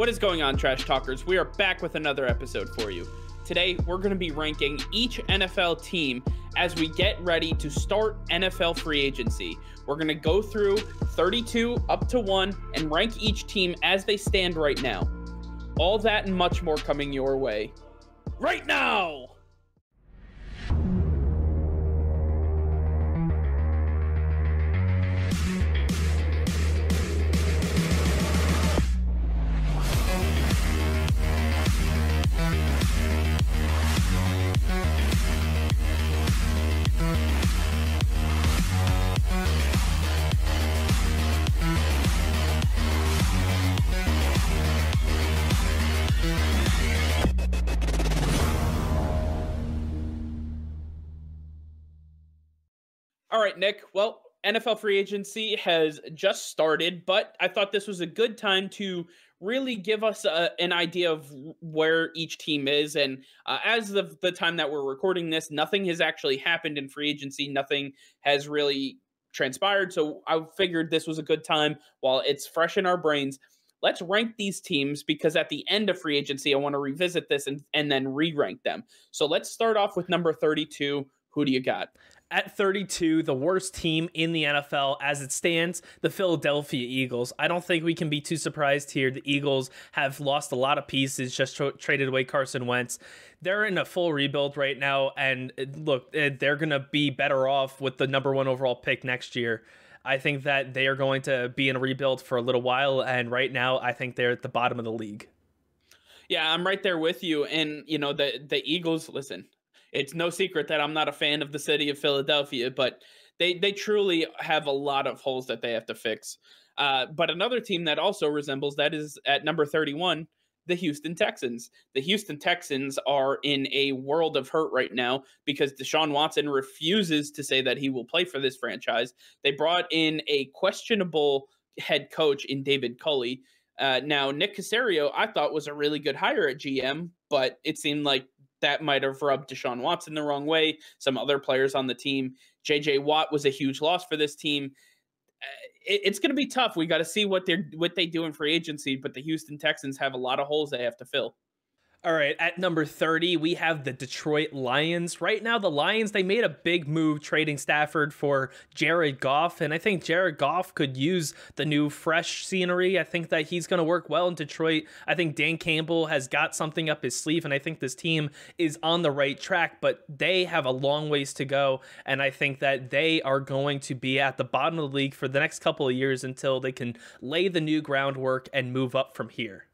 What is going on, Trash Talkers? We are back with another episode for you. Today, we're going to be ranking each NFL team as we get ready to start NFL free agency. We're going to go through 32 up to 1 and rank each team as they stand right now. All that and much more coming your way right now! All right, Nick. Well, NFL free agency has just started, but I thought this was a good time to really give us an idea of where each team is. And as of the time that we're recording this, nothing has actually happened in free agency. Nothing has really transpired. So I figured this was a good time while it's fresh in our brains. Let's rank these teams because at the end of free agency, I want to revisit this and then re-rank them. So let's start off with number 32. Who do you got? At 32, the worst team in the NFL as it stands, the Philadelphia Eagles. I don't think we can be too surprised here. The Eagles have lost a lot of pieces, just traded away Carson Wentz. They're in a full rebuild right now, and look, they're going to be better off with the number 1 overall pick next year. I think that they are going to be in a rebuild for a little while, and right now I think they're at the bottom of the league. Yeah, I'm right there with you. And, you know, the Eagles, listen, it's no secret that I'm not a fan of the city of Philadelphia, but they truly have a lot of holes that they have to fix. But another team that also resembles that is at number 31, the Houston Texans. The Houston Texans are in a world of hurt right now because Deshaun Watson refuses to say that he will play for this franchise. They brought in a questionable head coach in David Culley. Now, Nick Caserio, I thought was a really good hire at GM, but it seemed like that might have rubbed Deshaun Watson the wrong way. Some other players on the team. J.J. Watt was a huge loss for this team. It's going to be tough. We got to see what they do in free agency, but the Houston Texans have a lot of holes they have to fill. All right, at number 30, we have the Detroit Lions. Right now, the Lions, they made a big move trading Stafford for Jared Goff, and I think Jared Goff could use the new fresh scenery. I think that he's going to work well in Detroit. I think Dan Campbell has got something up his sleeve, and I think this team is on the right track, but they have a long ways to go, and I think that they are going to be at the bottom of the league for the next couple of years until they can lay the new groundwork and move up from here.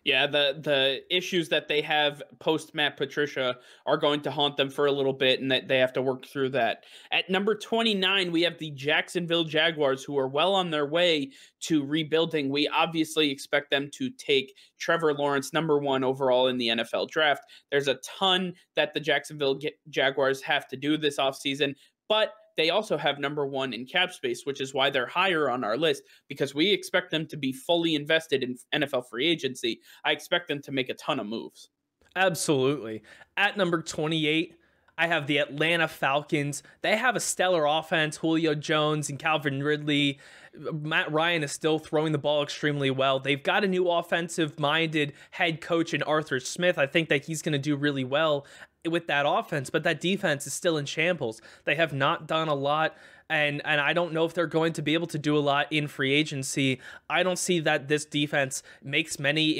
Yeah, the issues that they have post Matt Patricia are going to haunt them for a little bit, and that they have to work through that. At number 29, we have the Jacksonville Jaguars, who are well on their way to rebuilding. We obviously expect them to take Trevor Lawrence, number 1 overall in the NFL draft. There's a ton that the Jacksonville Jaguars have to do this offseason, but they also have number 1 in cap space, which is why they're higher on our list, because we expect them to be fully invested in NFL free agency. I expect them to make a ton of moves. Absolutely. At number 28, I have the Atlanta Falcons. They have a stellar offense, Julio Jones and Calvin Ridley. Matt Ryan is still throwing the ball extremely well. They've got a new offensive-minded head coach in Arthur Smith. I think that he's going to do really well with that offense, but that defense is still in shambles. They have not done a lot, and I don't know if they're going to be able to do a lot in free agency. I don't see that this defense makes many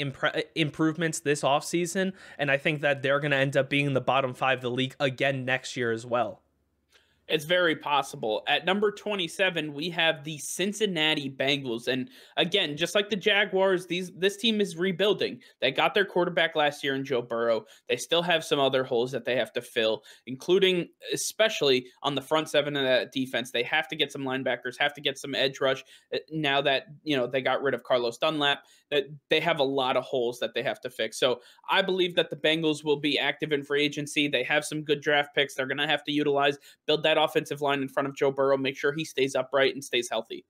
improvements this offseason, and I think that they're going to end up being in the bottom 5 of the league again next year as well. It's very possible. At number 27, we have the Cincinnati Bengals. And again, just like the Jaguars, this team is rebuilding. They got their quarterback last year in Joe Burrow. They still have some other holes that they have to fill, including especially on the front 7 of that defense. They have to get some linebackers, have to get some edge rush. Now that, they got rid of Carlos Dunlap, that they have a lot of holes that they have to fix. So I believe that the Bengals will be active in free agency. They have some good draft picks they're going to have to utilize, build that offensive line in front of Joe Burrow, make sure he stays upright and stays healthy.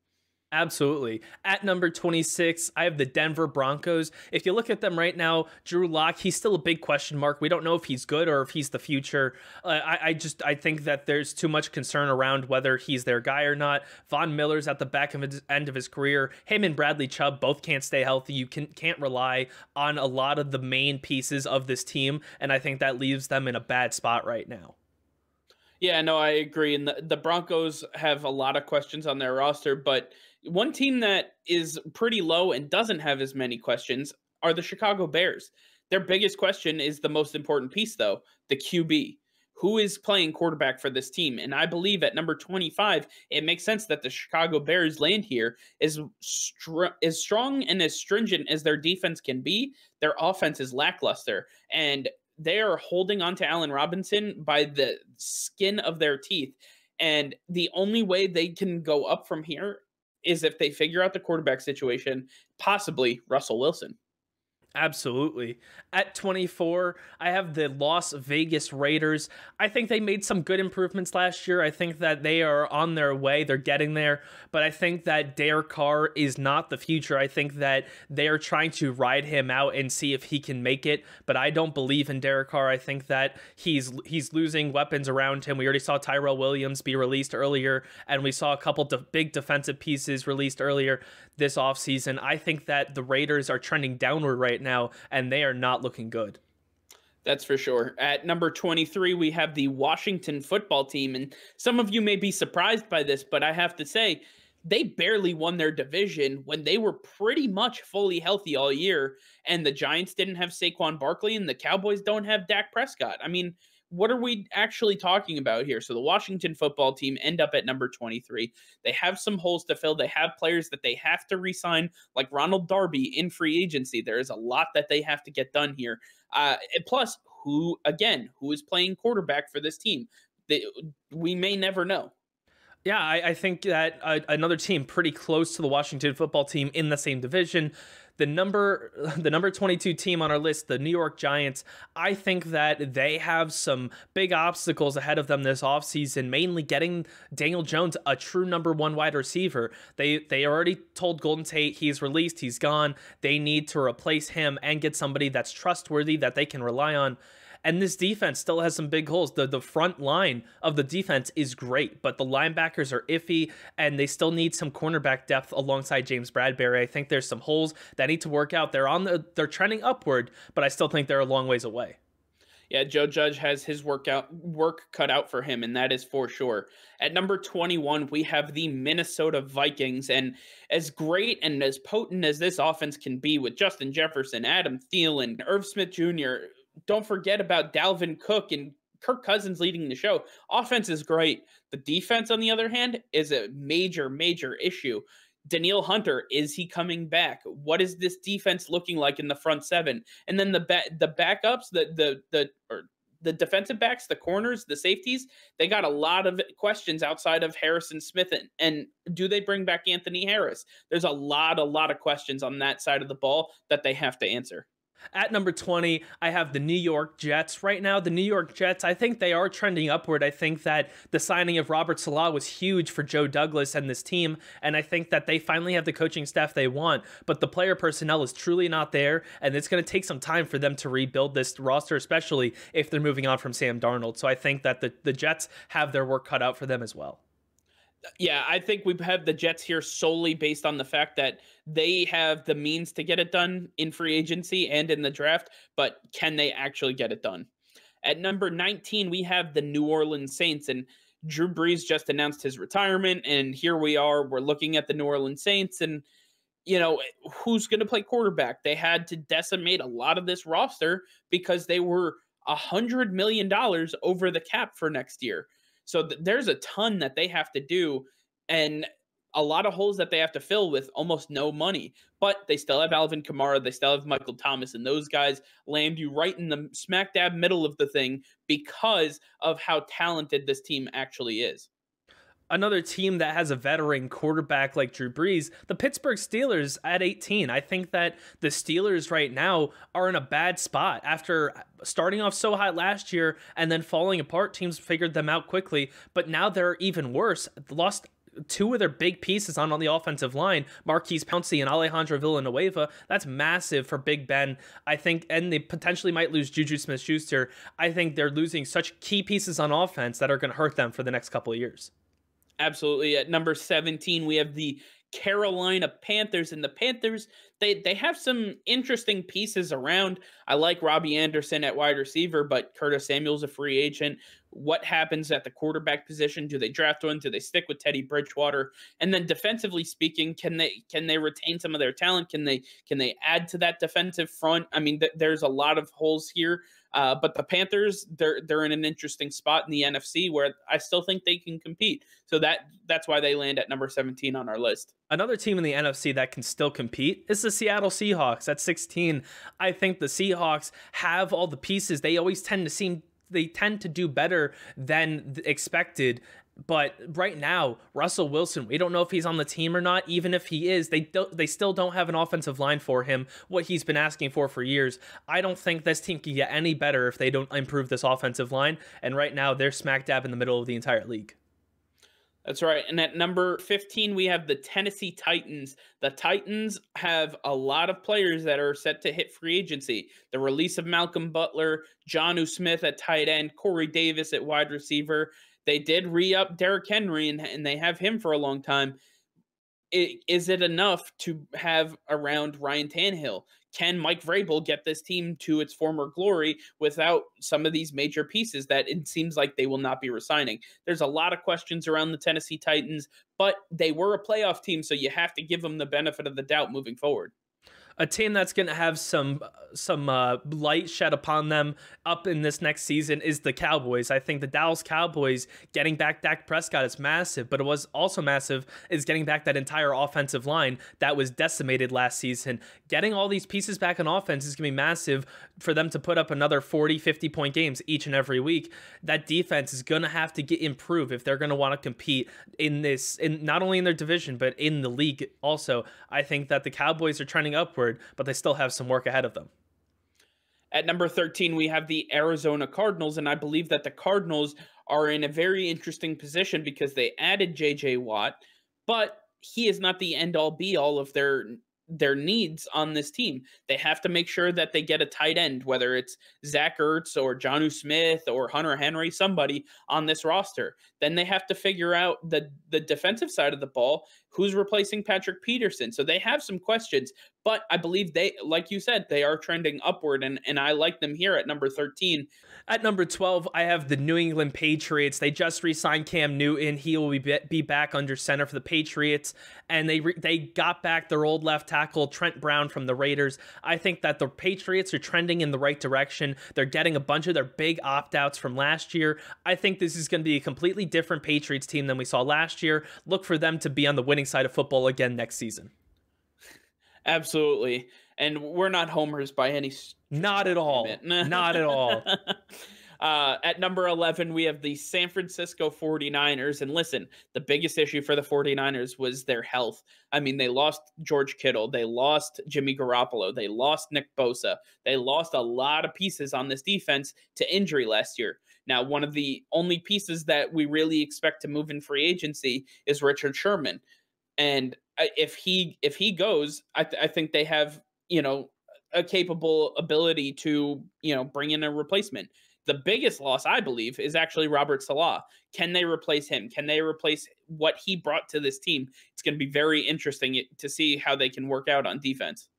Absolutely. At number 26, I have the Denver Broncos. If you look at them right now, Drew Lock, he's still a big question mark. We don't know if he's good or if he's the future. I think that there's too much concern around whether he's their guy or not. Von Miller's at the back of his end of his career. Him and Bradley Chubb both can't stay healthy. You can't rely on a lot of the main pieces of this team, and I think that leaves them in a bad spot right now. Yeah, no, I agree. And the Broncos have a lot of questions on their roster, but one team that is pretty low and doesn't have as many questions are the Chicago Bears. Their biggest question is the most important piece, though, the QB. Who is playing quarterback for this team? And I believe at number 25, it makes sense that the Chicago Bears land here is as strong and as stringent as their defense can be. Their offense is lackluster. And they are holding on to Allen Robinson by the skin of their teeth. And the only way they can go up from here is if they figure out the quarterback situation, possibly Russell Wilson. Absolutely. At 24, I have the Las Vegas Raiders. I think they made some good improvements last year. I think that they are on their way. They're getting there. But I think that Derek Carr is not the future. I think that they are trying to ride him out and see if he can make it. But I don't believe in Derek Carr. I think that he's losing weapons around him. We already saw Tyrell Williams be released earlier, and we saw a couple big defensive pieces released earlier this offseason. I think that the Raiders are trending downward right now, and they are not looking good. That's for sure. At number 23, we have the Washington football team. And some of you may be surprised by this, but I have to say, they barely won their division when they were pretty much fully healthy all year. And the Giants didn't have Saquon Barkley, and the Cowboys don't have Dak Prescott. I mean, what are we actually talking about here? So the Washington football team end up at number 23. They have some holes to fill. They have players that they have to re-sign, like Ronald Darby in free agency. There is a lot that they have to get done here. Plus, who is playing quarterback for this team? We may never know. Yeah, I think that another team pretty close to the Washington football team in the same division, the number 22 team on our list, the New York Giants, I think that they have some big obstacles ahead of them this offseason, mainly getting Daniel Jones a true number one wide receiver. They already told Golden Tate he's released, he's gone. They need to replace him and get somebody that's trustworthy that they can rely on. And this defense still has some big holes. The front line of the defense is great, but the linebackers are iffy, and they still need some cornerback depth alongside James Bradberry. I think there's some holes that need to work out. They're trending upward, but I still think they're a long ways away. Yeah, Joe Judge has his work cut out for him, and that is for sure. At number 21, we have the Minnesota Vikings, and as great and as potent as this offense can be with Justin Jefferson, Adam Thielen, Irv Smith Jr., don't forget about Dalvin Cook and Kirk Cousins leading the show. Offense is great. The defense, on the other hand, is a major, major issue. Daniil Hunter, is he coming back? What is this defense looking like in the front seven? And then the backups, the defensive backs, the corners, the safeties, they got a lot of questions outside of Harrison Smith. And do they bring back Anthony Harris? There's a lot of questions on that side of the ball that they have to answer. At number 20, I have the New York Jets. Right now, the New York Jets, I think they are trending upward. I think that the signing of Robert Saleh was huge for Joe Douglas and this team, and I think that they finally have the coaching staff they want, but the player personnel is truly not there, and it's going to take some time for them to rebuild this roster, especially if they're moving on from Sam Darnold. So I think that the Jets have their work cut out for them as well. Yeah, I think we have the Jets here solely based on the fact that they have the means to get it done in free agency and in the draft, but can they actually get it done? At number 19, we have the New Orleans Saints, and Drew Brees just announced his retirement, and here we are. We're looking at the New Orleans Saints, and who's going to play quarterback? They had to decimate a lot of this roster because they were $100 million over the cap for next year. So there's a ton that they have to do and a lot of holes that they have to fill with almost no money. But they still have Alvin Kamara. They still have Michael Thomas. And those guys land you right in the smack dab middle of the thing because of how talented this team actually is. Another team that has a veteran quarterback like Drew Brees, the Pittsburgh Steelers at 18. I think that the Steelers right now are in a bad spot. After starting off so hot last year and then falling apart, teams figured them out quickly, but now they're even worse. Lost two of their big pieces on the offensive line, Marquise Pouncey and Alejandro Villanueva. That's massive for Big Ben. I think, and they potentially might lose Juju Smith-Schuster. I think they're losing such key pieces on offense that are going to hurt them for the next couple of years. Absolutely. At number 17, we have the Carolina Panthers, and the Panthers, they have some interesting pieces around. I like Robbie Anderson at wide receiver, but Curtis Samuel's a free agent. What happens at the quarterback position? Do they draft one? Do they stick with Teddy Bridgewater? And then defensively speaking, can they retain some of their talent? Can they add to that defensive front? I mean, there's a lot of holes here. But the Panthers, they're in an interesting spot in the NFC where I still think they can compete. So that's why they land at number 17 on our list. Another team in the NFC that can still compete is the Seattle Seahawks at 16. I think the Seahawks have all the pieces. They always tend to do better than expected. But right now, Russell Wilson, we don't know if he's on the team or not. Even if he is, they still don't have an offensive line for him, what he's been asking for years. I don't think this team can get any better if they don't improve this offensive line. And right now, they're smack dab in the middle of the entire league. That's right. And at number 15, we have the Tennessee Titans. The Titans have a lot of players that are set to hit free agency. The release of Malcolm Butler, Jonnu Smith at tight end, Corey Davis at wide receiver. They did re-up Derrick Henry, and they have him for a long time. Is it enough to have around Ryan Tannehill? Can Mike Vrabel get this team to its former glory without some of these major pieces that it seems like they will not be resigning? There's a lot of questions around the Tennessee Titans, but they were a playoff team, so you have to give them the benefit of the doubt moving forward. A team that's going to have some light shed upon them up in this next season is the Cowboys. I think the Dallas Cowboys getting back Dak Prescott is massive, but it was also massive is getting back that entire offensive line that was decimated last season. Getting all these pieces back on offense is going to be massive for them to put up another 40, 50-point games each and every week. That defense is going to have to get improved if they're going to want to compete in not only in their division, but in the league also. I think that the Cowboys are trending upward, but they still have some work ahead of them. At number 13, we have the Arizona Cardinals, and I believe that the Cardinals are in a very interesting position because they added J.J. Watt, but he is not the end-all, be-all of their needs on this team. They have to make sure that they get a tight end, whether it's Zach Ertz or Jonnu Smith or Hunter Henry, somebody on this roster. Then they have to figure out the defensive side of the ball, who's replacing Patrick Peterson. So they have some questions, but I believe they, like you said, they are trending upward, and I like them here at number 13. At number 12, I have the New England Patriots. They just re-signed Cam Newton. He will be back under center for the Patriots, and they got back their old left tackle, Trent Brown, from the Raiders. I think that the Patriots are trending in the right direction. They're getting a bunch of their big opt-outs from last year. I think this is going to be a completely different Patriots team than we saw last year. Look for them to be on the winning side of football again next season. Absolutely. And we're not homers by any... Not at all. Not at all. At number 11, we have the San Francisco 49ers. And listen, the biggest issue for the 49ers was their health. I mean, they lost George Kittle. They lost Jimmy Garoppolo. They lost Nick Bosa. They lost a lot of pieces on this defense to injury last year. Now, one of the only pieces that we really expect to move in free agency is Richard Sherman. And if he goes, I think they have, a capable ability to, bring in a replacement. The biggest loss, I believe, is actually Robert Saleh. Can they replace him? Can they replace what he brought to this team? It's going to be very interesting to see how they can work out on defense.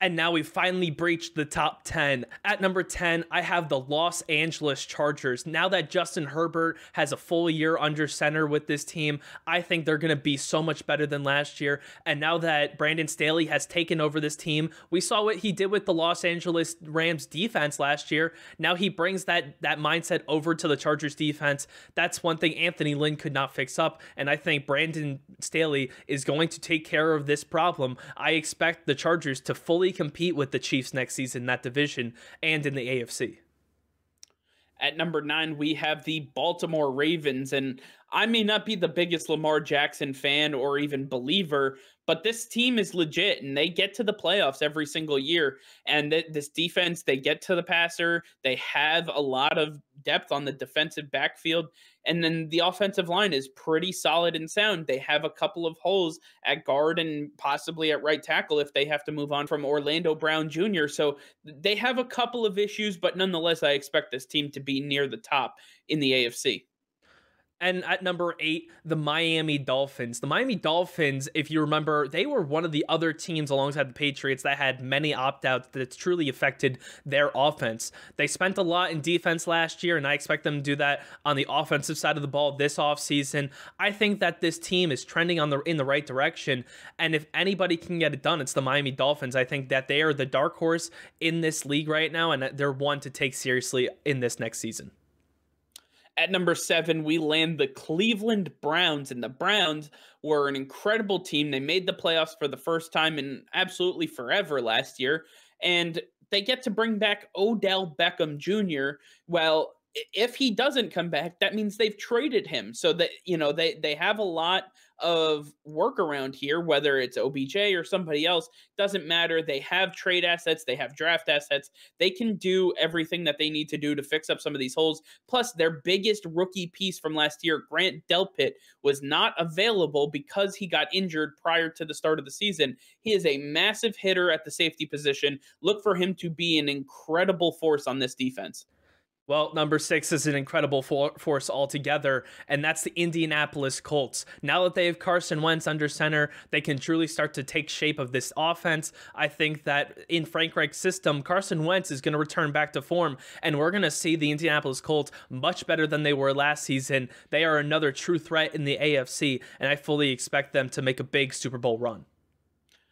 And now we finally breached the top 10. At number 10, I have the Los Angeles Chargers. Now that Justin Herbert has a full year under center with this team, I think they're going to be so much better than last year. And now that Brandon Staley has taken over this team, we saw what he did with the Los Angeles Rams defense last year. Now he brings that mindset over to the Chargers defense. That's one thing Anthony Lynn could not fix up. And I think Brandon Staley is going to take care of this problem. I expect the Chargers to fully compete with the Chiefs next season in that division and in the AFC. At number 9, we have the Baltimore Ravens, and I may not be the biggest Lamar Jackson fan or even believer, but this team is legit, and they get to the playoffs every single year. And this defense, they get to the passer. They have a lot of depth on the defensive backfield. And then the offensive line is pretty solid and sound. They have a couple of holes at guard and possibly at right tackle if they have to move on from Orlando Brown Jr. So they have a couple of issues, but nonetheless, I expect this team to be near the top in the AFC. And at number 8, the Miami Dolphins. The Miami Dolphins, if you remember, they were one of the other teams alongside the Patriots that had many opt-outs that truly affected their offense. They spent a lot in defense last year, and I expect them to do that on the offensive side of the ball this offseason. I think that this team is trending in the right direction, and if anybody can get it done, it's the Miami Dolphins. I think that they are the dark horse in this league right now, and they're one to take seriously in this next season. At number 7, we land the Cleveland Browns, and the Browns were an incredible team. They made the playoffs for the first time in absolutely forever last year, and they get to bring back Odell Beckham Jr. Well, if he doesn't come back, that means they've traded him. So that, they have a lot of work around here, whether it's OBJ or somebody else, doesn't matter. They have trade assets, they have draft assets. They can do everything that they need to do to fix up some of these holes. Plus, their biggest rookie piece from last year, Grant Delpit, was not available because he got injured prior to the start of the season. He is a massive hitter at the safety position. Look for him to be an incredible force on this defense. Well, number 6 is an incredible force altogether, and that's the Indianapolis Colts. Now that they have Carson Wentz under center, they can truly start to take shape of this offense. I think that in Frank Reich's system, Carson Wentz is going to return back to form, and we're going to see the Indianapolis Colts much better than they were last season. They are another true threat in the AFC, and I fully expect them to make a big Super Bowl run.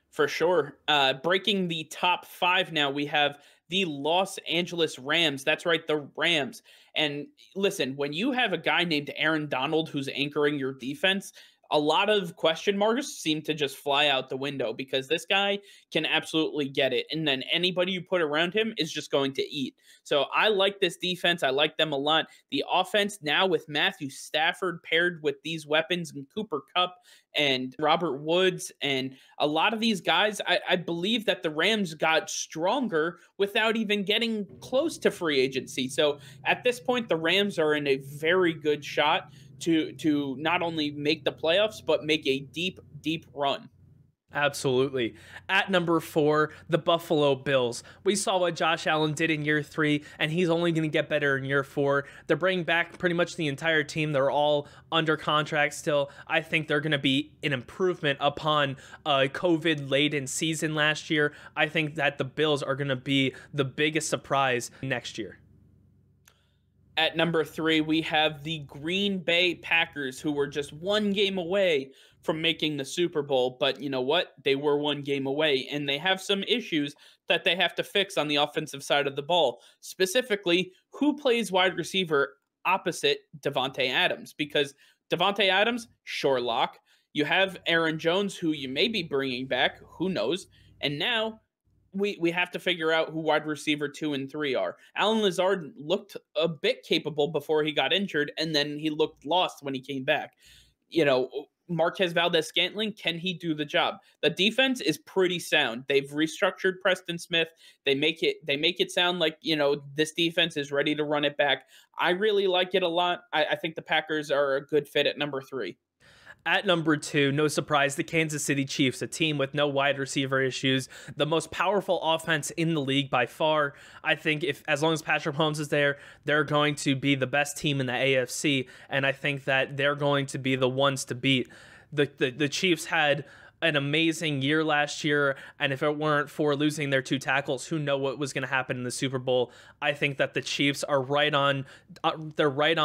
For sure. Breaking the top 5 now, we have the Los Angeles Rams. That's right, the Rams. And listen, when you have a guy named Aaron Donald who's anchoring your defense, a lot of question marks seem to just fly out the window because this guy can absolutely get it. And then anybody you put around him is just going to eat. So I like this defense. I like them a lot. The offense now with Matthew Stafford paired with these weapons and Cooper Kupp and Robert Woods and a lot of these guys, I believe that the Rams got stronger without even getting close to free agency. So at this point, the Rams are in a very good shot to not only make the playoffs, but make a deep, deep run. Absolutely. At number 4, the Buffalo Bills. We saw what Josh Allen did in year 3, and he's only going to get better in year 4. They're bringing back pretty much the entire team. They're all under contract still. I think they're going to be an improvement upon a COVID-laden season last year. I think that the Bills are going to be the biggest surprise next year. At number 3, we have the Green Bay Packers, who were just one game away from making the Super Bowl. But you know what? They were one game away, and they have some issues that they have to fix on the offensive side of the ball. Specifically, who plays wide receiver opposite Davante Adams? Because Davante Adams, sure lock. You have Aaron Jones, who you may be bringing back. Who knows? And now we have to figure out who wide receiver 2 and 3 are. Alan Lazard looked a bit capable before he got injured, and then he looked lost when he came back. Marquez Valdez-Scantling, can he do the job? The defense is pretty sound. They've restructured Preston Smith. They make it sound like, this defense is ready to run it back. I really like it a lot. I think the Packers are a good fit at number 3. At number 2, no surprise, the Kansas City Chiefs, a team with no wide receiver issues, the most powerful offense in the league by far. I think as long as Patrick Mahomes is there, they're going to be the best team in the AFC, and I think that they're going to be the ones to beat. The Chiefs had an amazing year last year, and if it weren't for losing their 2 tackles, who know what was going to happen in the Super Bowl. I think that the Chiefs are right on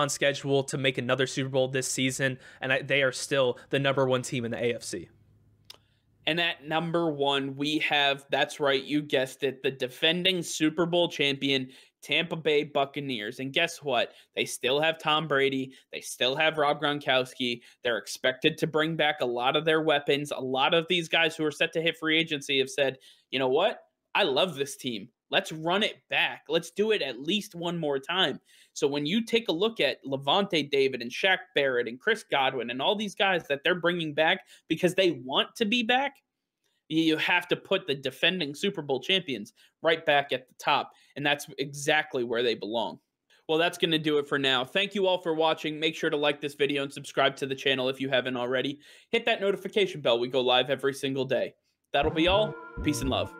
schedule to make another Super Bowl this season, and they are still the number 1 team in the AFC. And at number 1, we have, that's right, you guessed it, the defending Super Bowl champion, Tampa Bay Buccaneers. And guess what? They still have Tom Brady. They still have Rob Gronkowski. They're expected to bring back a lot of their weapons. A lot of these guys who are set to hit free agency have said, you know what? I love this team. Let's run it back. Let's do it at least one more time. So when you take a look at Levante David and Shaq Barrett and Chris Godwin and all these guys that they're bringing back because they want to be back, you have to put the defending Super Bowl champions right back at the top, and that's exactly where they belong. Well, that's going to do it for now. Thank you all for watching. Make sure to like this video and subscribe to the channel if you haven't already. Hit that notification bell. We go live every single day. That'll be all. Peace and love.